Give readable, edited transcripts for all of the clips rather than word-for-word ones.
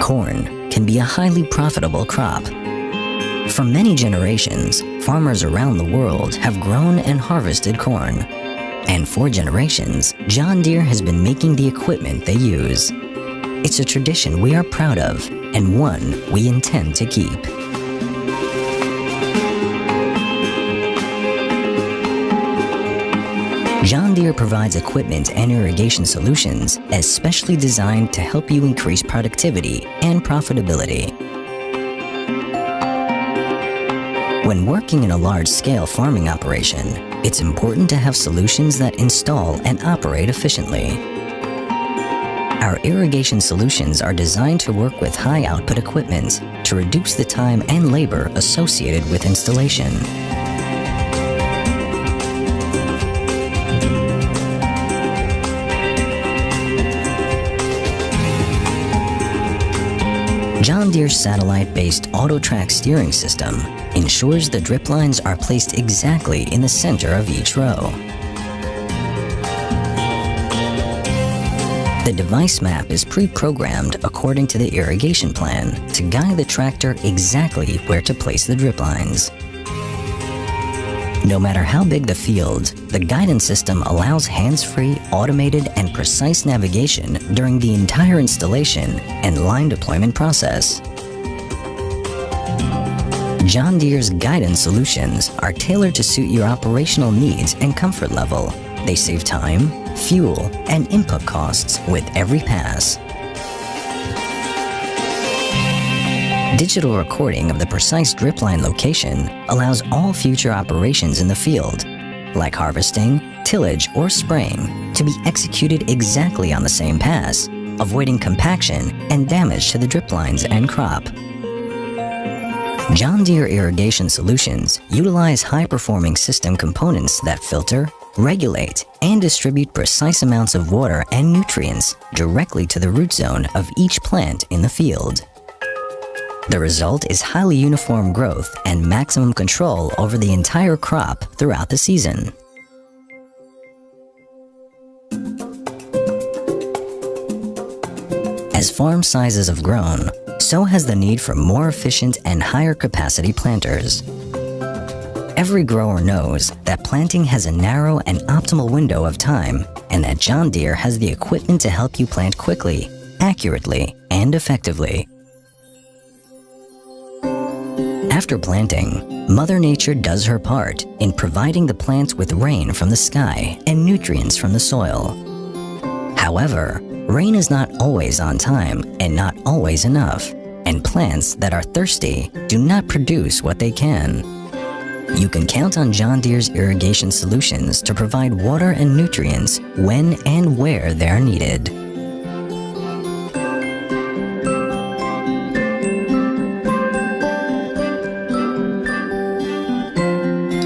Corn can be a highly profitable crop. For many generations, farmers around the world have grown and harvested corn. And for generations, John Deere has been making the equipment they use. It's a tradition we are proud of and one we intend to keep. John Deere provides equipment and irrigation solutions especially designed to help you increase productivity and profitability. When working in a large-scale farming operation, it's important to have solutions that install and operate efficiently. Our irrigation solutions are designed to work with high-output equipment to reduce the time and labor associated with installation. John Deere's satellite-based auto-track steering system ensures the drip lines are placed exactly in the center of each row. The device map is pre-programmed according to the irrigation plan to guide the tractor exactly where to place the drip lines. No matter how big the field, the guidance system allows hands-free, automated, and precise navigation during the entire installation and line deployment process. John Deere's guidance solutions are tailored to suit your operational needs and comfort level. They save time, fuel, and input costs with every pass. Digital recording of the precise drip line location allows all future operations in the field, like harvesting, tillage, or spraying, to be executed exactly on the same pass, avoiding compaction and damage to the drip lines and crop. John Deere irrigation solutions utilize high-performing system components that filter, regulate, and distribute precise amounts of water and nutrients directly to the root zone of each plant in the field. The result is highly uniform growth and maximum control over the entire crop throughout the season. As farm sizes have grown, so has the need for more efficient and higher capacity planters. Every grower knows that planting has a narrow and optimal window of time, and that John Deere has the equipment to help you plant quickly, accurately, and effectively. After planting, Mother Nature does her part in providing the plants with rain from the sky and nutrients from the soil. However, rain is not always on time and not always enough, and plants that are thirsty do not produce what they can. You can count on John Deere's irrigation solutions to provide water and nutrients when and where they are needed.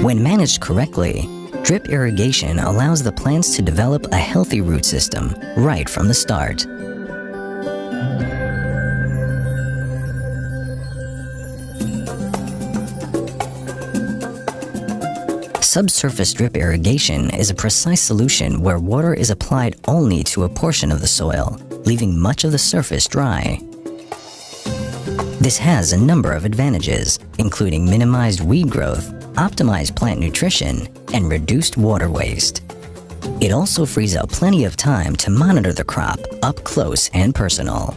When managed correctly, drip irrigation allows the plants to develop a healthy root system right from the start. Subsurface drip irrigation is a precise solution where water is applied only to a portion of the soil, leaving much of the surface dry. This has a number of advantages, including minimized weed growth, optimized plant nutrition, and reduced water waste. It also frees up plenty of time to monitor the crop up close and personal.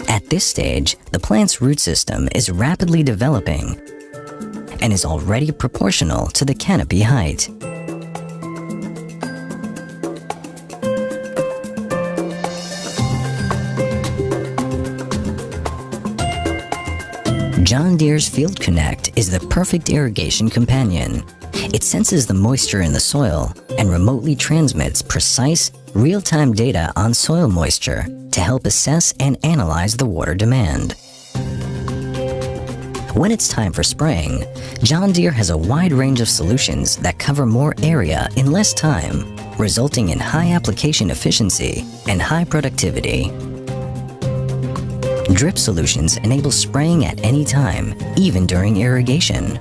At this stage, the plant's root system is rapidly developing and is already proportional to the canopy height. John Deere's Field Connect is the perfect irrigation companion. It senses the moisture in the soil and remotely transmits precise, real-time data on soil moisture to help assess and analyze the water demand. When it's time for spraying, John Deere has a wide range of solutions that cover more area in less time, resulting in high application efficiency and high productivity. Drip solutions enable spraying at any time, even during irrigation.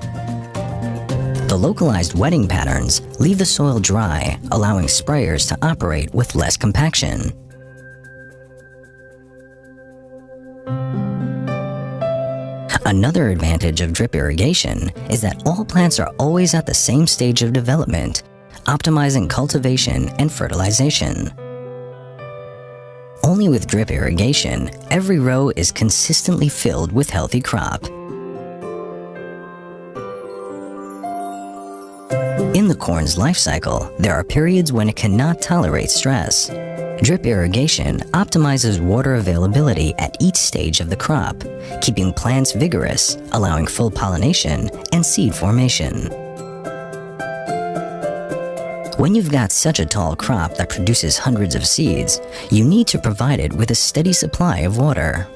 The localized wetting patterns leave the soil dry, allowing sprayers to operate with less compaction. Another advantage of drip irrigation is that all plants are always at the same stage of development, optimizing cultivation and fertilization. Only with drip irrigation, every row is consistently filled with healthy crop. In the corn's life cycle, there are periods when it cannot tolerate stress. Drip irrigation optimizes water availability at each stage of the crop, keeping plants vigorous, allowing full pollination and seed formation. When you've got such a tall crop that produces hundreds of seeds, you need to provide it with a steady supply of water.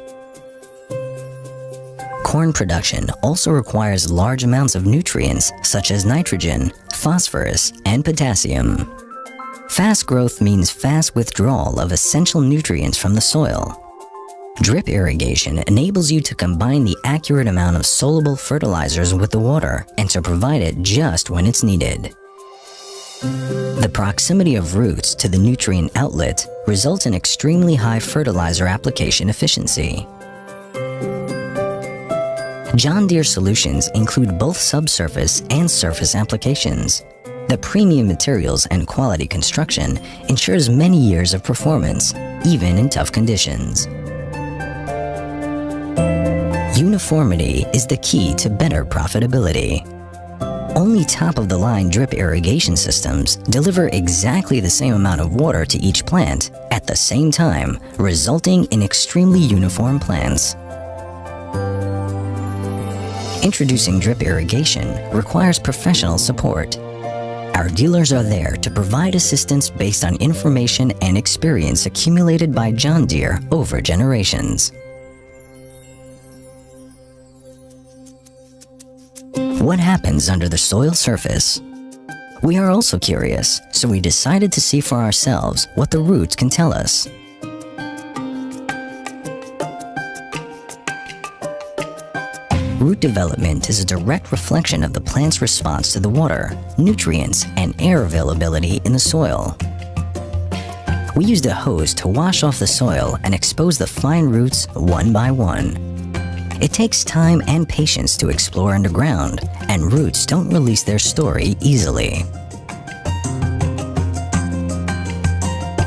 Corn production also requires large amounts of nutrients such as nitrogen, phosphorus, and potassium. Fast growth means fast withdrawal of essential nutrients from the soil. Drip irrigation enables you to combine the accurate amount of soluble fertilizers with the water and to provide it just when it's needed. The proximity of roots to the nutrient outlet results in extremely high fertilizer application efficiency. John Deere solutions include both subsurface and surface applications. The premium materials and quality construction ensures many years of performance, even in tough conditions. Uniformity is the key to better profitability. Only top-of-the-line drip irrigation systems deliver exactly the same amount of water to each plant at the same time, resulting in extremely uniform plants. Introducing drip irrigation requires professional support. Our dealers are there to provide assistance based on information and experience accumulated by John Deere over generations. What happens under the soil surface? We are also curious, so we decided to see for ourselves what the roots can tell us. Root development is a direct reflection of the plant's response to the water, nutrients, and air availability in the soil. We used a hose to wash off the soil and expose the fine roots one by one. It takes time and patience to explore underground, and roots don't release their story easily.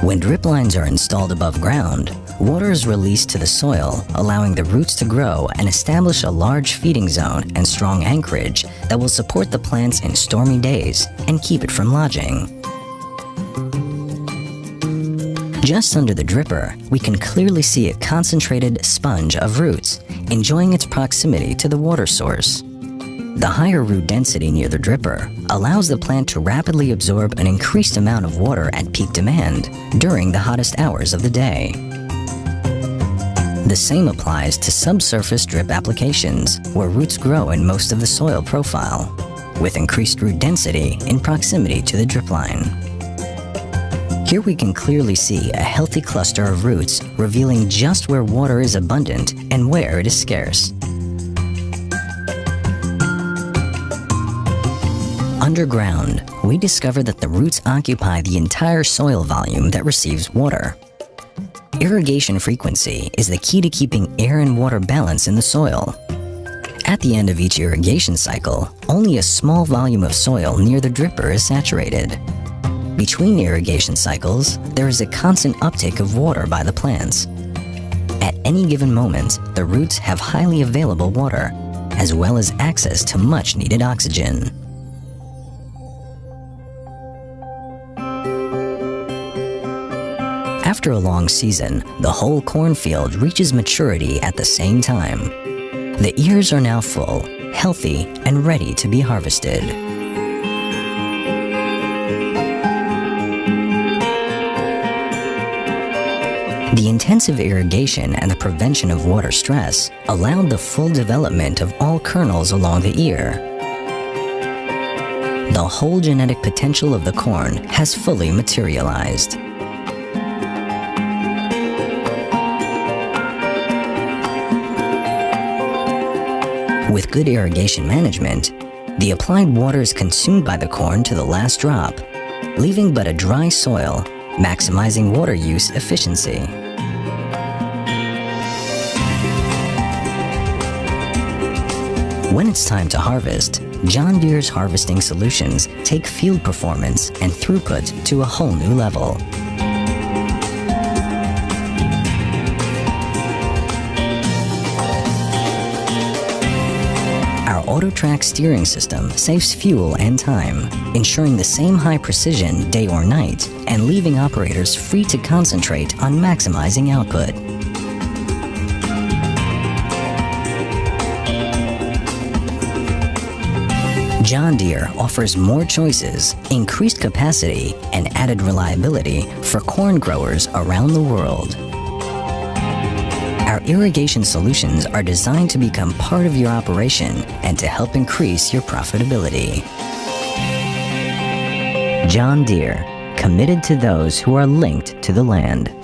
When drip lines are installed above ground, water is released to the soil, allowing the roots to grow and establish a large feeding zone and strong anchorage that will support the plants in stormy days and keep it from lodging. Just under the dripper, we can clearly see a concentrated sponge of roots, enjoying its proximity to the water source. The higher root density near the dripper allows the plant to rapidly absorb an increased amount of water at peak demand during the hottest hours of the day. The same applies to subsurface drip applications, where roots grow in most of the soil profile, with increased root density in proximity to the drip line. Here we can clearly see a healthy cluster of roots revealing just where water is abundant and where it is scarce. Underground, we discover that the roots occupy the entire soil volume that receives water. Irrigation frequency is the key to keeping air and water balance in the soil. At the end of each irrigation cycle, only a small volume of soil near the dripper is saturated. Between irrigation cycles, there is a constant uptake of water by the plants. At any given moment, the roots have highly available water, as well as access to much needed oxygen. After a long season, the whole cornfield reaches maturity at the same time. The ears are now full, healthy, and ready to be harvested. The intensive irrigation and the prevention of water stress allowed the full development of all kernels along the ear. The whole genetic potential of the corn has fully materialized. With good irrigation management, the applied water is consumed by the corn to the last drop, leaving but a dry soil, maximizing water use efficiency. When it's time to harvest, John Deere's harvesting solutions take field performance and throughput to a whole new level. Our AutoTrack steering system saves fuel and time, ensuring the same high precision day or night and leaving operators free to concentrate on maximizing output. John Deere offers more choices, increased capacity, and added reliability for corn growers around the world. Our irrigation solutions are designed to become part of your operation and to help increase your profitability. John Deere, committed to those who are linked to the land.